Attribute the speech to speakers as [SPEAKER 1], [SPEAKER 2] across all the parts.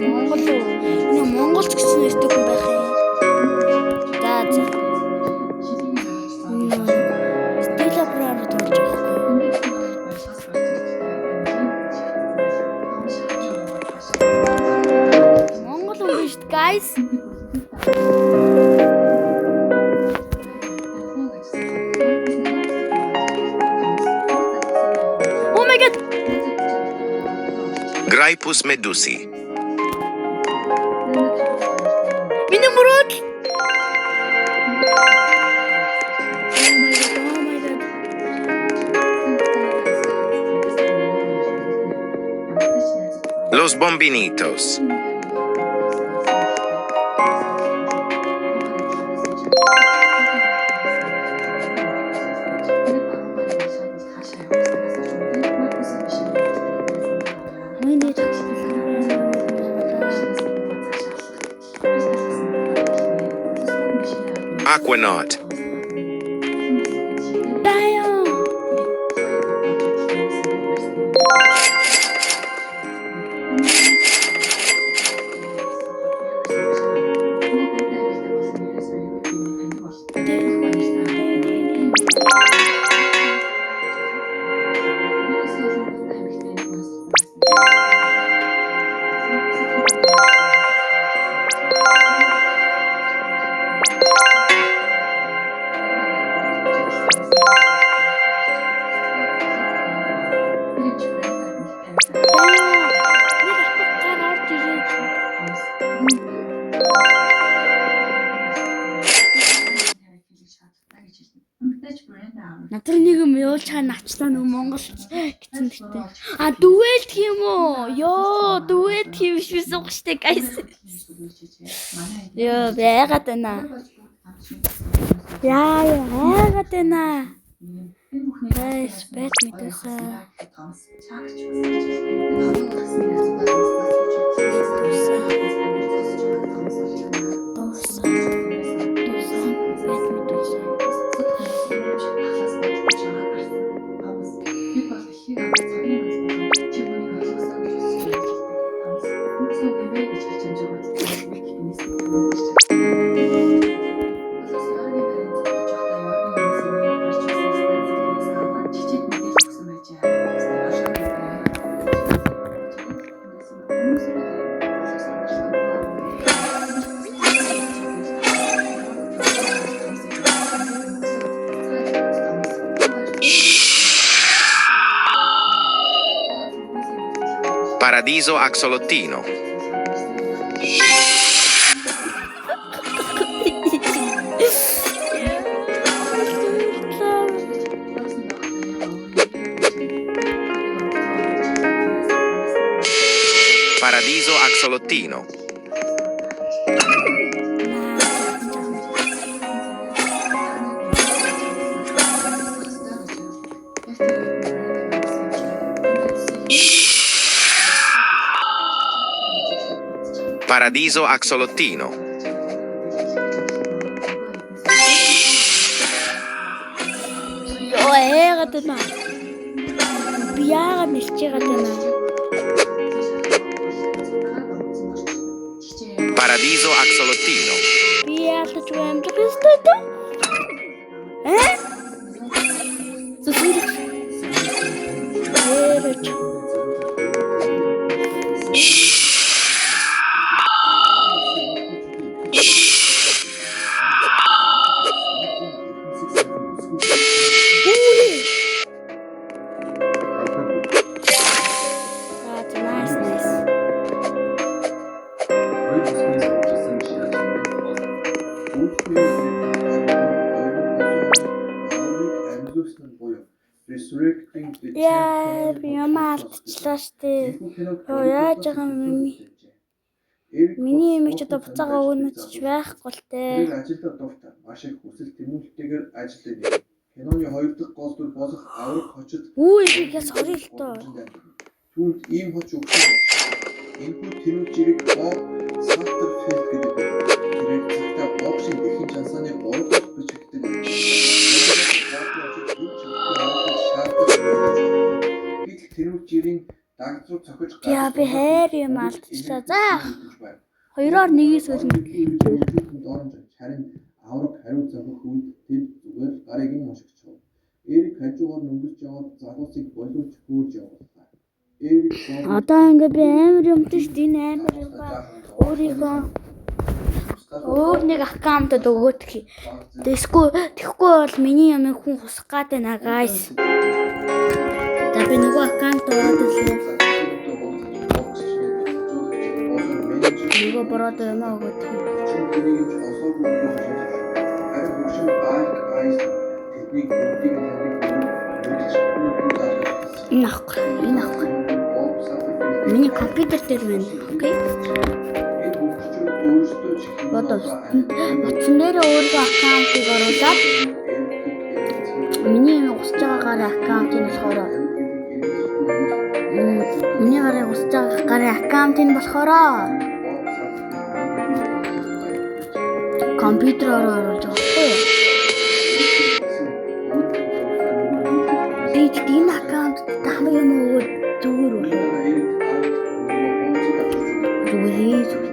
[SPEAKER 1] Монгол уу? Энэ монголч гэсэн нэртэй хүн байх юм. За. Стила Браво болж байгаа юм. Монгол хүн биш guys. Oh my god.
[SPEAKER 2] Grypus medusi.
[SPEAKER 1] Миний мөрөд.
[SPEAKER 2] Los bombinitos. Aquanaut. Надад нэг юм явуулж чана авчлаа нөгөө Монгол гэсэн тэгтээ. Дүвэлт юм уу? Йоо, дүвэлт юм биш уу штэ guys. Йоо, яагаад байна? Яагаад байна? Guys, бэт мэдээсээ. Paradiso axolottino. Paradiso axolottino. Paradiso axolottino.
[SPEAKER 1] Йоо, яагаад вэ? Би яагаад нэлж яагаад байна?
[SPEAKER 2] Paradiso axolottino.
[SPEAKER 1] Би яалтаж амжих ёстой доо. Зүсүр. Яа, би ямаа алдчихлаа штэ. Йоо, яаж байгаа юм бэ? Миний эмэгч одоо буцаага өгнөж байхгүй л дээ.
[SPEAKER 3] Ажилдаа дуртай. Маш их хүсэл тэмүүлэлтэйгээр ажилладаг юм. Киноны 2 дахь гол дүр болох авраг хочид.
[SPEAKER 1] Яс хорё л доо.
[SPEAKER 3] Түүнд ийм хоч өгсөн. Энэхүү тэмүүлж ирэх боо Саттерфилд гэдэг. Тэрээр цагтаа боксинг эхийн чансааны 3 дахь бичигддэг. Гэтэл тэмүүлж ирэх загцуу цохиж
[SPEAKER 1] Яа би хайр юм алдчихлаа. За 2-1-ээс өлнө.
[SPEAKER 3] Харин авраг хариу зовох үед тэд зүгээр гарыг нь мушигч чав. Эрик хажуугаар өнгөрч яваад залуусыг боловч хөөж явууллаа. Эрик
[SPEAKER 1] Одоо ингээ би амар юмтай шүү дээ. Энэ амар юм ба. Өөрийгөө өөр нэг аккаунтад өгөөдгий. Тэгэхгүй бол миний ямыг хүн хусах гад байна guys. За би нөгөө аккаунт ороод ирлээ. Нөгөө бороод юм аа өгөөдгий. Энэ ахгүй. Миний компьютер дээр байна. Окей. Утсан дээр өөрийнхөө аккаунтыг оруулаад миний усж байгаагаар аккаунтын болохоор миний гарыг усж байгаа гарын аккаунтын болохоор компьютероор оруулж байгаа байхгүй юу? Би энэ аккаунт тамиг юм өгөөд зүгээр үү? Зүгээр.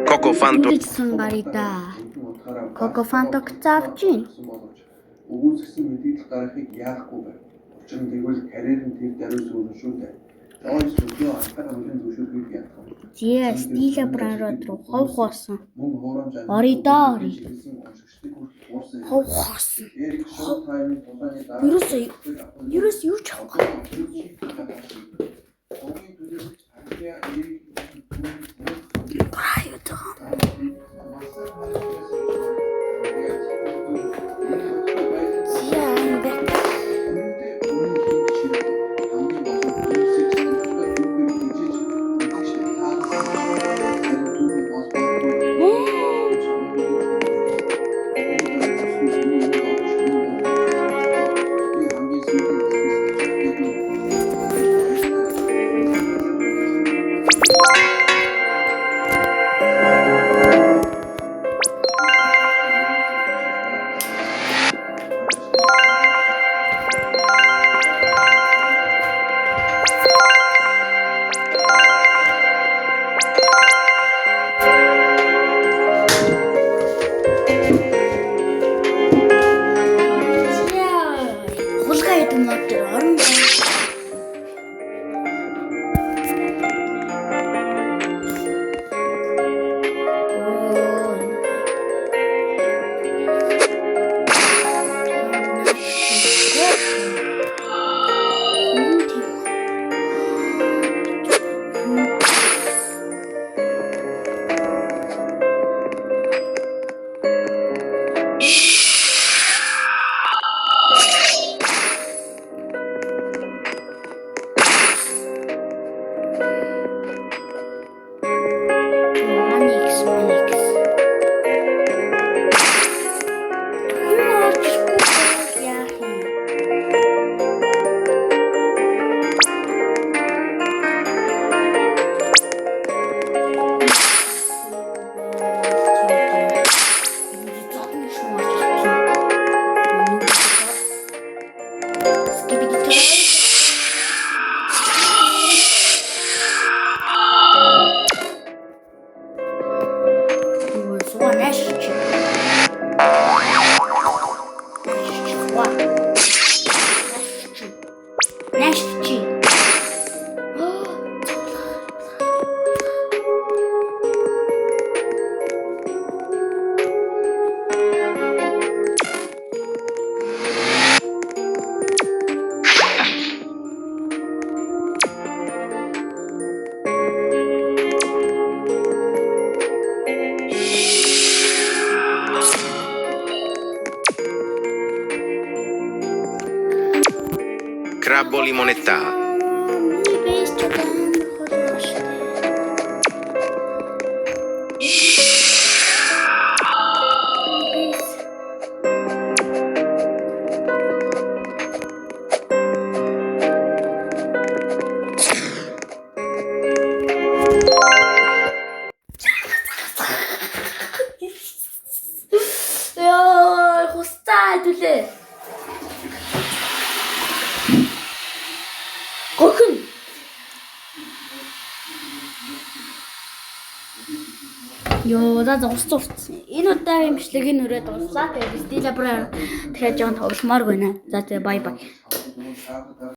[SPEAKER 4] Coco Fanto.
[SPEAKER 1] Coco Fanto цаавчин.
[SPEAKER 3] Өгүүлсэн мэдээлэл гаргахыг яахгүй байв. Учир нь тэгвэл карьер нь тэр даруй суурин шүү дээ. Жойс өглөө антар амлын зөвшөөрөхийг ятгав.
[SPEAKER 1] Зээ стилэ бранд руу хов хоосон.
[SPEAKER 3] Мөн хуурамч
[SPEAKER 1] Оридоо. Хов хоосон. Юурээс юу ч авахгүй.
[SPEAKER 4] Crabbo limonetta.
[SPEAKER 1] түлээ. Гохин. Йоо, за зурц. Энэ удаагийн бичлэгийг нүрээ дууслаа. Тэгээд стил лабраар дахиад жоон тогломоор байна. За тэгээ бай бай.